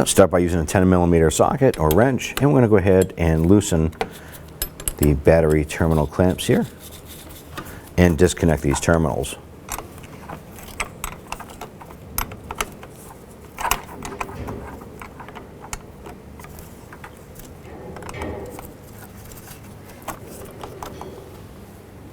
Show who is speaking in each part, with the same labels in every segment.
Speaker 1: Start by using a 10mm socket or wrench, and we're going to go ahead and loosen the battery terminal clamps here and disconnect these terminals.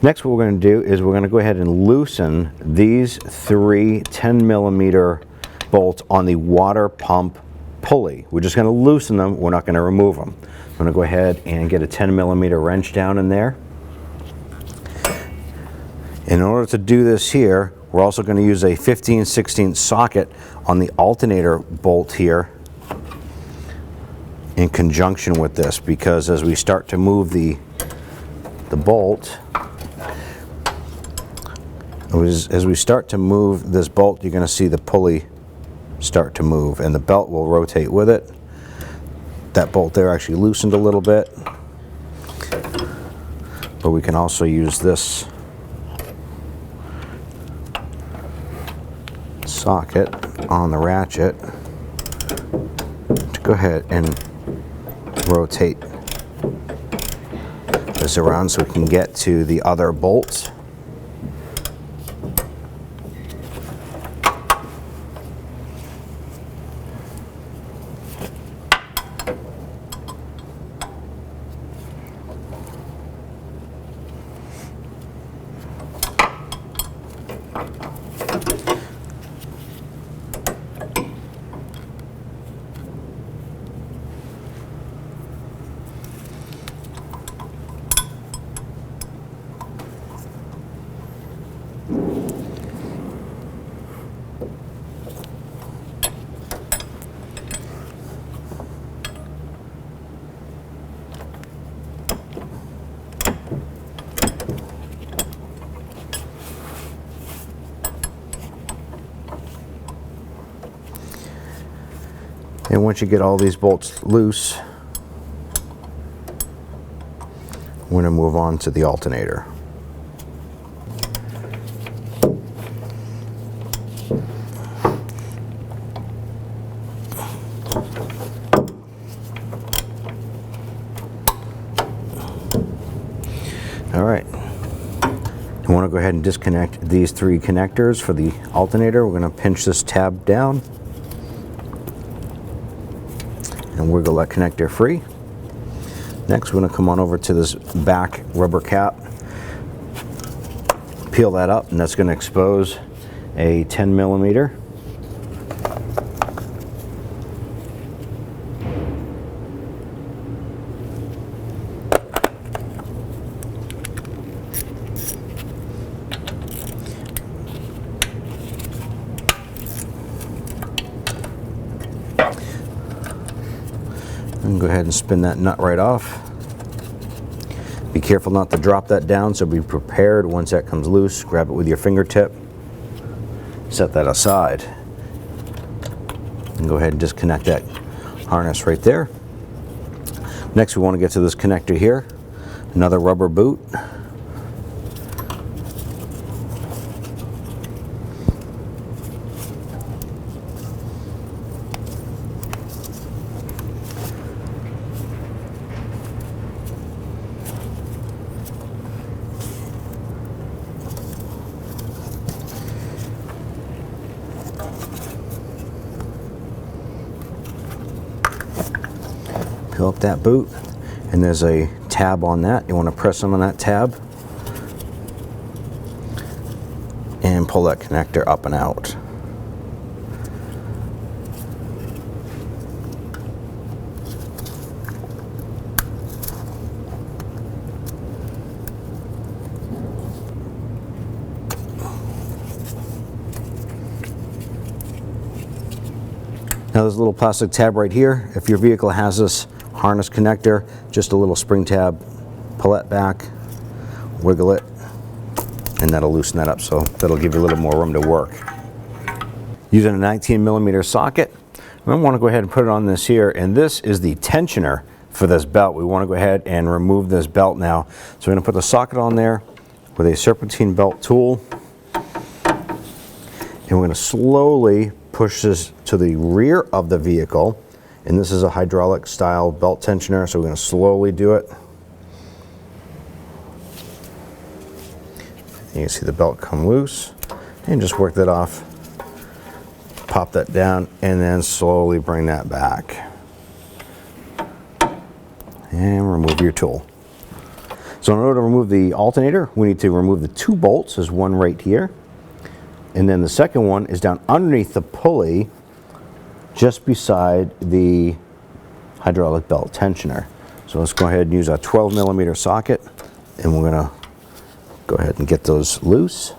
Speaker 1: Next, what we're going to do is we're going to go ahead and loosen these 3 10mm bolts on the water pump pulley. We're just going to loosen them. We're not going to remove them. I'm going to go ahead and get a 10mm wrench down in there. In order to do this here, we're also going to use a 15/16 socket on the alternator bolt here in conjunction with this, because as we start to move the bolt, as we start to move this bolt, you're going to see the pulley start to move and the belt will rotate with it. That bolt there actually loosened a little bit, but we can also use this socket on the ratchet to go ahead and rotate this around so we can get to the other bolts. And once you get all these bolts loose, we're going to move on to the alternator. All right. I want to go ahead and disconnect these 3 connectors for the alternator. We're going to pinch this tab down and wiggle that connector free. Next, we're going to come on over to this back rubber cap, peel that up, and that's going to expose a 10mm. And go ahead and spin that nut right off. Be careful not to drop that down, so be prepared once that comes loose. Grab it with your fingertip, set that aside, and go ahead and disconnect that harness right there. Next, we want to get to this connector here, another rubber boot. Peel up that boot, and there's a tab on that. You want to press on that tab and pull that connector up and out. Now there's a little plastic tab right here. If your vehicle has this harness connector, just a little spring tab, pull it back, wiggle it, and that'll loosen that up, so that'll give you a little more room to work. Using a 19mm socket, I want to go ahead and put it on this here, and this is the tensioner for this belt. We want to go ahead and remove this belt now. So we're going to put the socket on there with a Serpentine belt tool, and we're going to slowly push this to the rear of the vehicle And this is a hydraulic style belt tensioner, so we're going to slowly do it. You can see the belt come loose, and just work that off. Pop that down, and then slowly bring that back. And remove your tool. So in order to remove the alternator, we need to remove the 2 bolts. There's one right here. And then the second one is down underneath the pulley, just beside the hydraulic belt tensioner. So let's go ahead and use a 12mm socket, and we're going to go ahead and get those loose.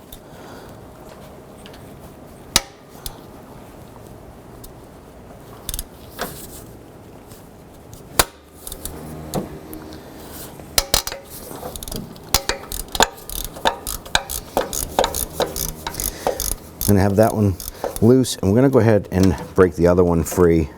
Speaker 1: I'm going to have that one loose, and we're going to go ahead and break the other one free.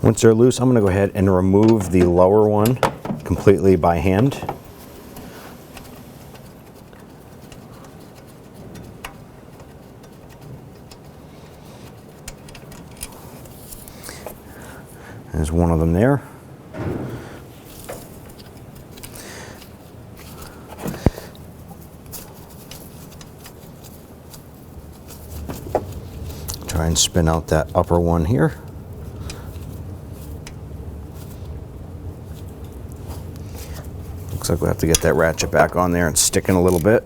Speaker 1: Once they're loose, I'm going to go ahead and remove the lower one completely by hand. There's one of them there. Try and spin out that upper one here. Looks like we'll have to get that ratchet back on there and stick in a little bit.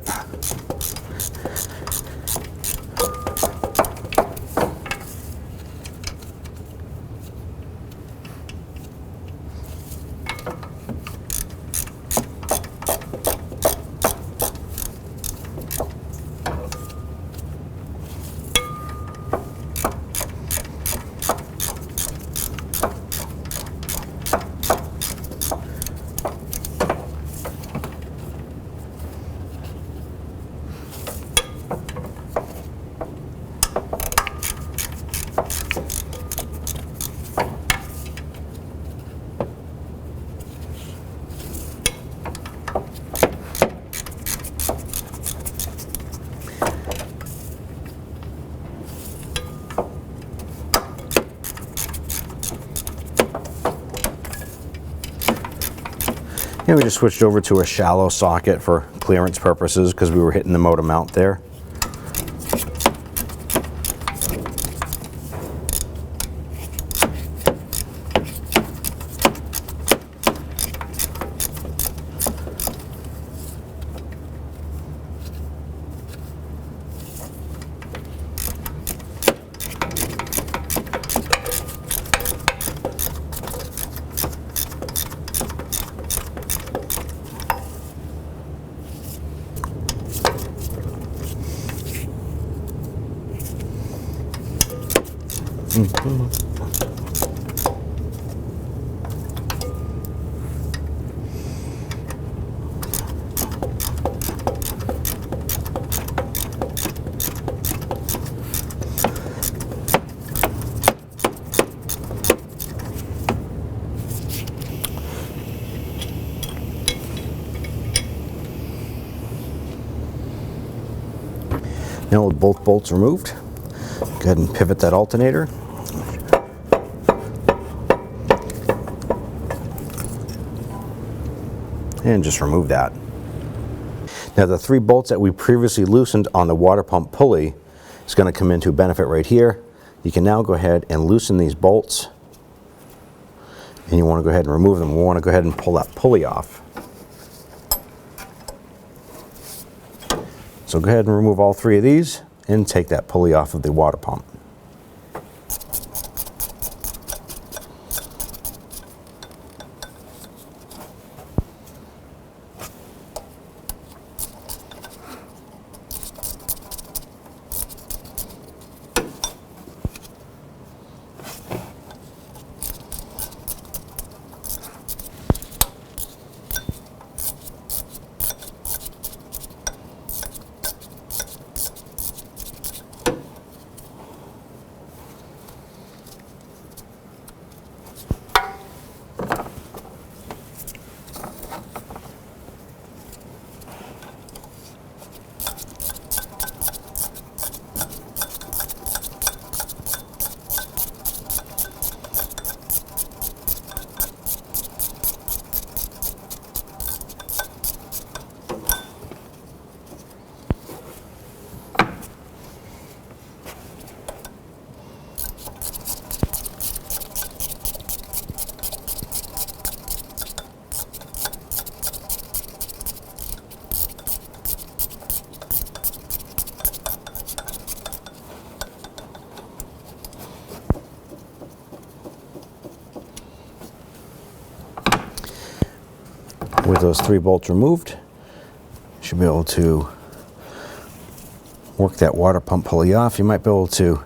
Speaker 1: And we just switched over to a shallow socket for clearance purposes because we were hitting the motor mount there. Now with both bolts removed, go ahead and pivot that alternator. And just remove that. Now the 3 bolts that we previously loosened on the water pump pulley is going to come into benefit right here. You can now go ahead and loosen these bolts. And you want to go ahead and remove them. We want to go ahead and pull that pulley off. So go ahead and remove all 3 of these and take that pulley off of the water pump. With those 3 bolts removed, you should be able to work that water pump pulley off. You might be able to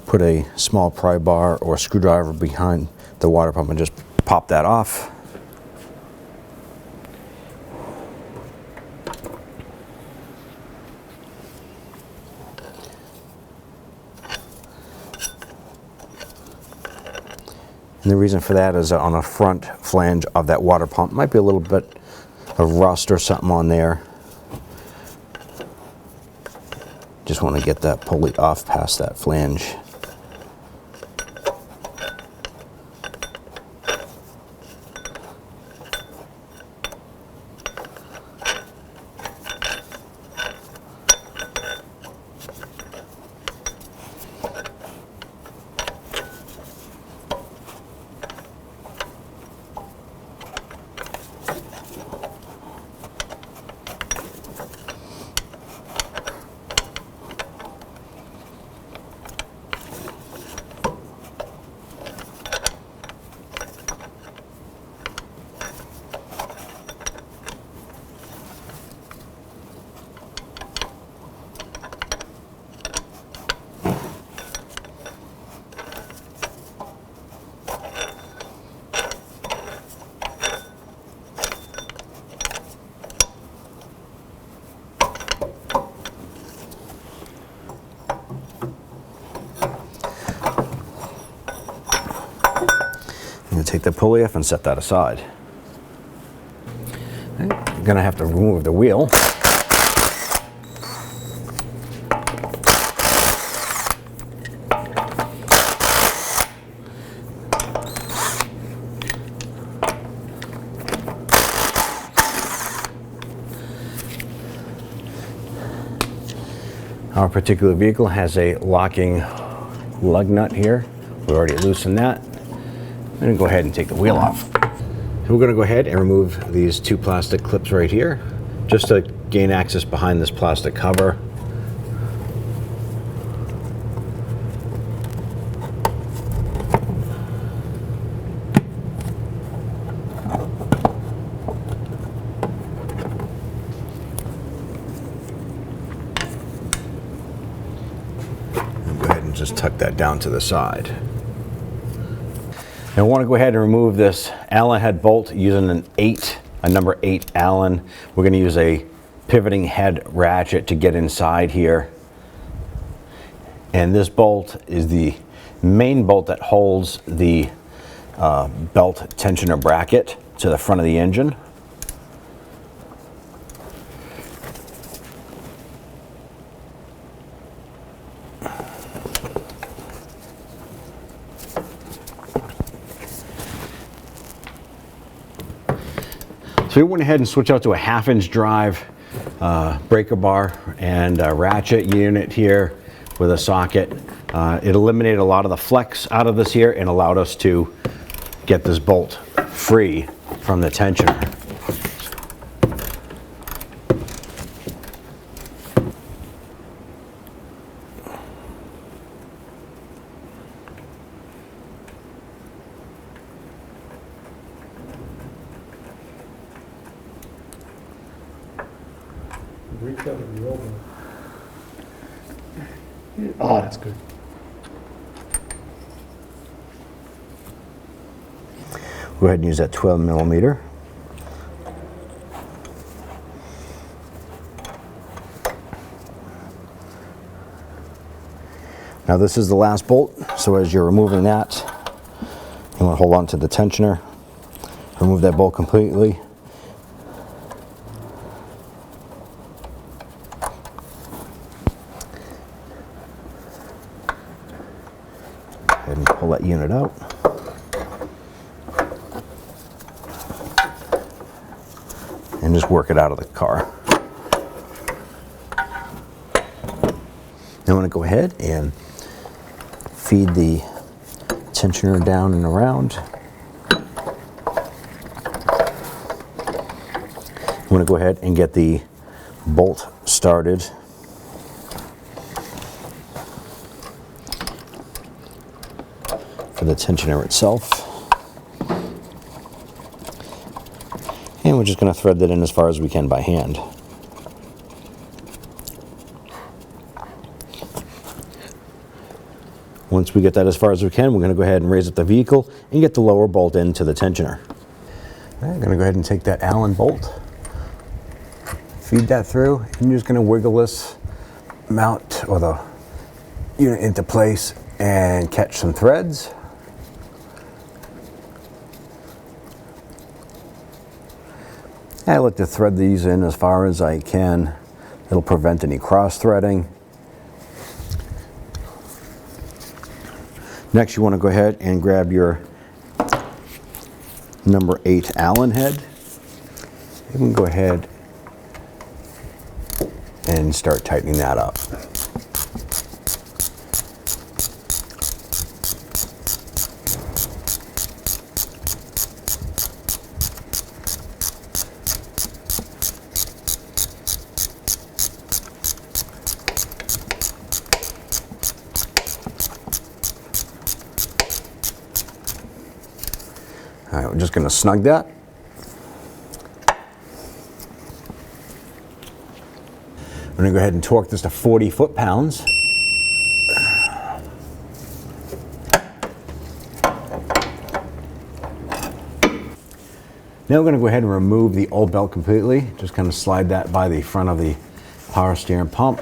Speaker 1: put a small pry bar or screwdriver behind the water pump and just pop that off. And the reason for that is that on the front flange of that water pump might be a little bit of rust or something on there. Just want to get that pulley off past that flange. Take the pulley off and set that aside. I'm going to have to remove the wheel. Our particular vehicle has a locking lug nut here. We already loosened that. I'm going to go ahead and take the wheel off. So we're going to go ahead and remove these 2 plastic clips right here, just to gain access behind this plastic cover. And go ahead and just tuck that down to the side. Now I want to go ahead and remove this Allen head bolt using a number 8 Allen. We're going to use a pivoting head ratchet to get inside here. And this bolt is the main bolt that holds the belt tensioner bracket to the front of the engine. So we went ahead and switched out to a 1/2-inch drive breaker bar and a ratchet unit here with a socket. It eliminated a lot of the flex out of this here and allowed us to get this bolt free from the tensioner.
Speaker 2: that would be over. Oh, that's good.
Speaker 1: Go ahead and use that 12 millimeter. Now this is the last bolt, so as you're removing that, you want to hold on to the tensioner, remove that bolt completely. Go ahead and pull that unit out. And just work it out of the car. Now I'm going to go ahead and feed the tensioner down and around. I'm going to go ahead and get the bolt started. For the tensioner itself. And we're just going to thread that in as far as we can by hand. Once we get that as far as we can, we're going to go ahead and raise up the vehicle and get the lower bolt into the tensioner. All right, I'm going to go ahead and take that Allen bolt, feed that through, and you're just going to wiggle this mount or the unit into place and catch some threads. I like to thread these in as far as I can. It'll prevent any cross threading. Next, you want to go ahead and grab your number 8 Allen head. You can go ahead and start tightening that up. All right, we're just going to snug that. I'm going to go ahead and torque this to 40 foot-pounds. Now we're going to go ahead and remove the old belt completely. Just kind of slide that by the front of the power steering pump,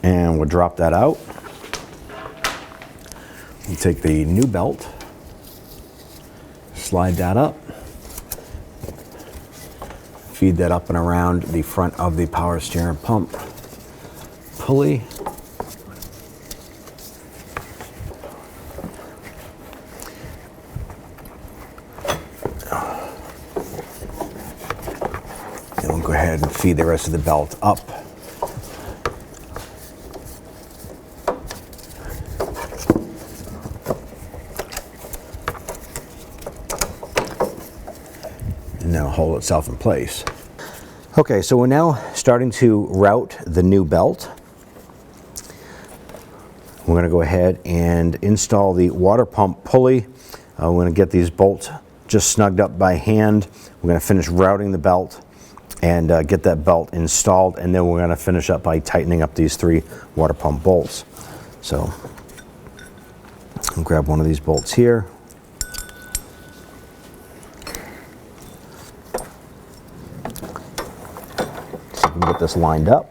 Speaker 1: and we'll drop that out. We'll take the new belt, slide that up, feed that up and around the front of the power steering pump pulley. And we'll go ahead and feed the rest of the belt up. And then it'll hold itself in place. Okay, so we're now starting to route the new belt. We're going to go ahead and install the water pump pulley. We're going to get these bolts just snugged up by hand. We're going to finish routing the belt and get that belt installed, and then we're going to finish up by tightening up these 3 water pump bolts. So I'll grab one of these bolts here. So we can get this lined up.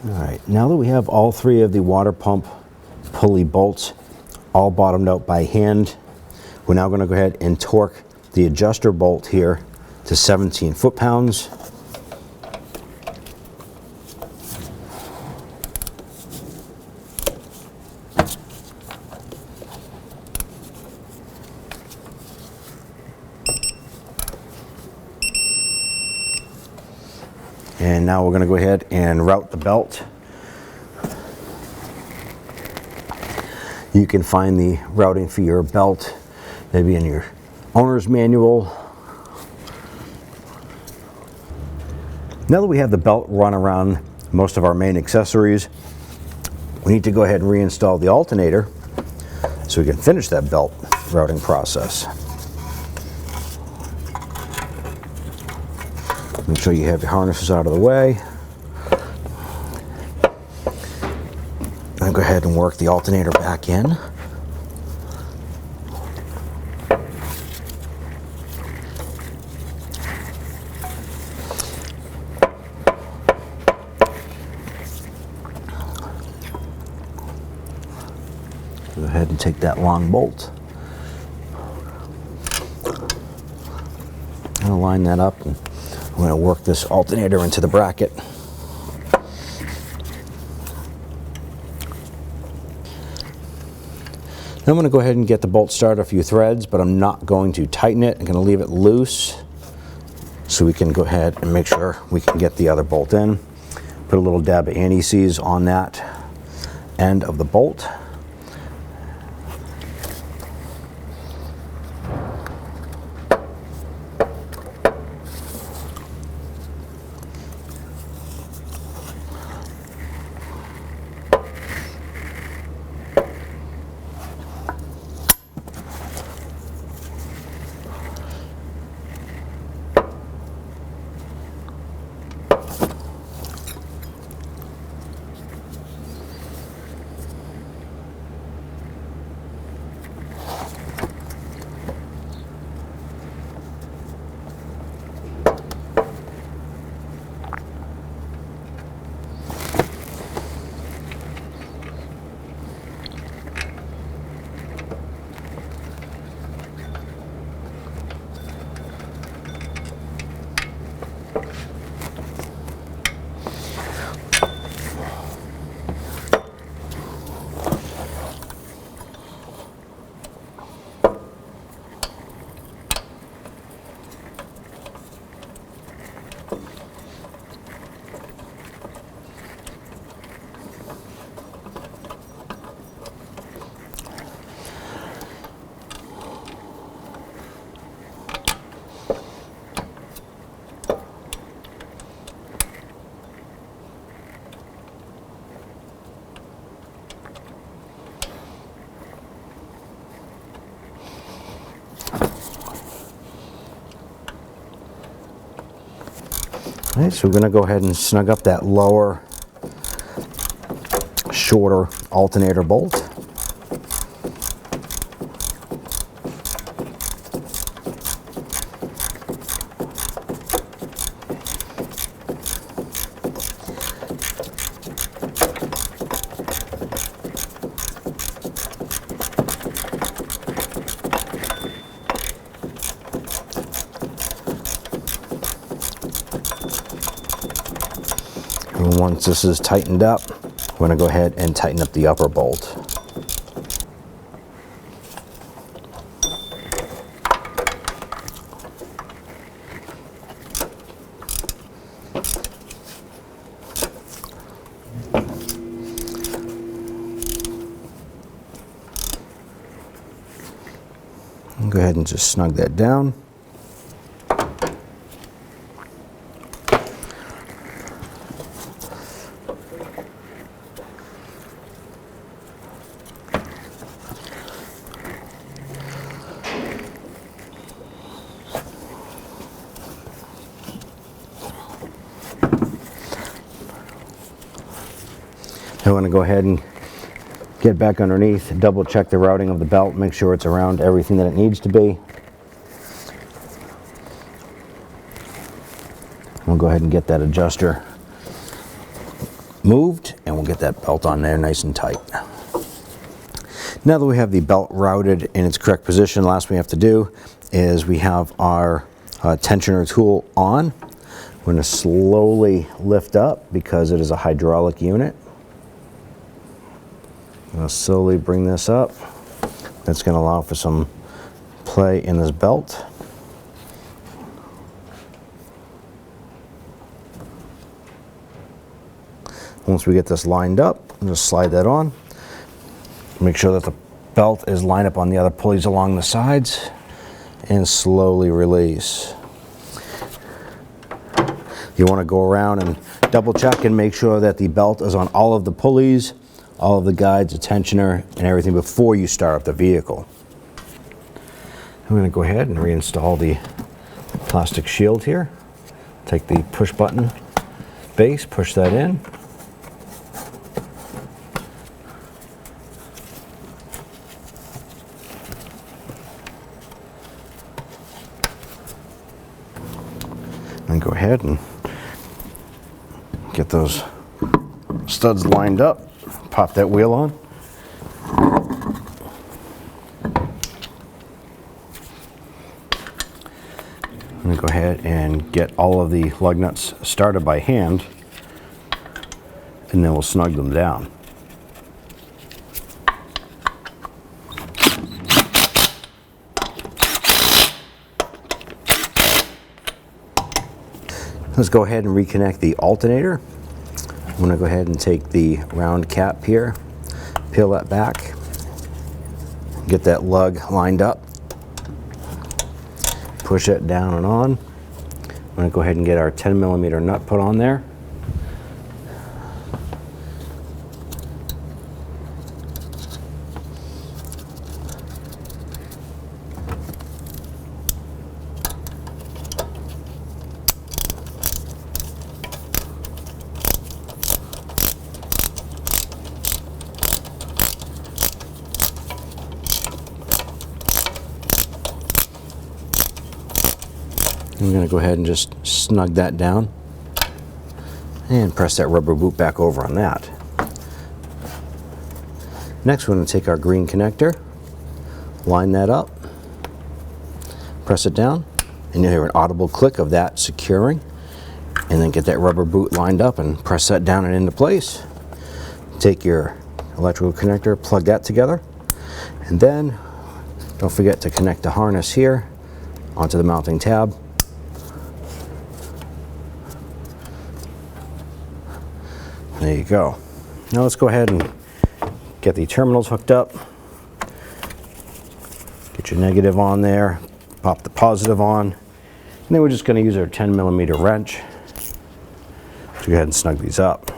Speaker 1: All right, now that we have all 3 of the water pump pulley bolts all bottomed out by hand, we're now going to go ahead and torque the adjuster bolt here to 17 foot-pounds. And now we're going to go ahead and route the belt. You can find the routing for your belt maybe in your owner's manual. Now that we have the belt run around most of our main accessories, we need to go ahead and reinstall the alternator so we can finish that belt routing process. Make sure you have your harnesses out of the way. And go ahead and work the alternator back in. Go ahead and take that long bolt and line that up, and I'm going to work this alternator into the bracket. Now I'm going to go ahead and get the bolt started a few threads, but I'm not going to tighten it. I'm going to leave it loose so we can go ahead and make sure we can get the other bolt in. Put a little dab of anti-seize on that end of the bolt. All right, so we're going to go ahead and snug up that lower, shorter alternator bolt. And once this is tightened up, I'm going to go ahead and tighten up the upper bolt. And go ahead and just snug that down. I want to go ahead and get back underneath, double check the routing of the belt, make sure it's around everything that it needs to be. We'll go ahead and get that adjuster moved, and we'll get that belt on there nice and tight. Now that we have the belt routed in its correct position, the last we have to do is we have our tensioner tool on. We're going to slowly lift up because it is a hydraulic unit. I'm going to slowly bring this up. That's going to allow for some play in this belt. Once we get this lined up, we'll just slide that on. Make sure that the belt is lined up on the other pulleys along the sides, and slowly release. You want to go around and double check and make sure that the belt is on all of the pulleys, all of the guides, the tensioner, and everything before you start up the vehicle. I'm going to go ahead and reinstall the plastic shield here. Take the push button base, push that in. And go ahead and get those studs lined up. Pop that wheel on. I'm going to go ahead and get all of the lug nuts started by hand, and then we'll snug them down. Let's go ahead and reconnect the alternator. I'm going to go ahead and take the round cap here, peel that back, get that lug lined up, push it down and on. I'm going to go ahead and get our 10mm nut put on there. I'm going to go ahead and just snug that down and press that rubber boot back over on that. Next, we're going to take our green connector, line that up, press it down, and you'll hear an audible click of that securing, and then get that rubber boot lined up and press that down and into place. Take your electrical connector, plug that together, and then don't forget to connect the harness here onto the mounting tab. There you go. Now let's go ahead and get the terminals hooked up. Get your negative on there, pop the positive on, and then we're just going to use our 10mm wrench to go ahead and snug these up.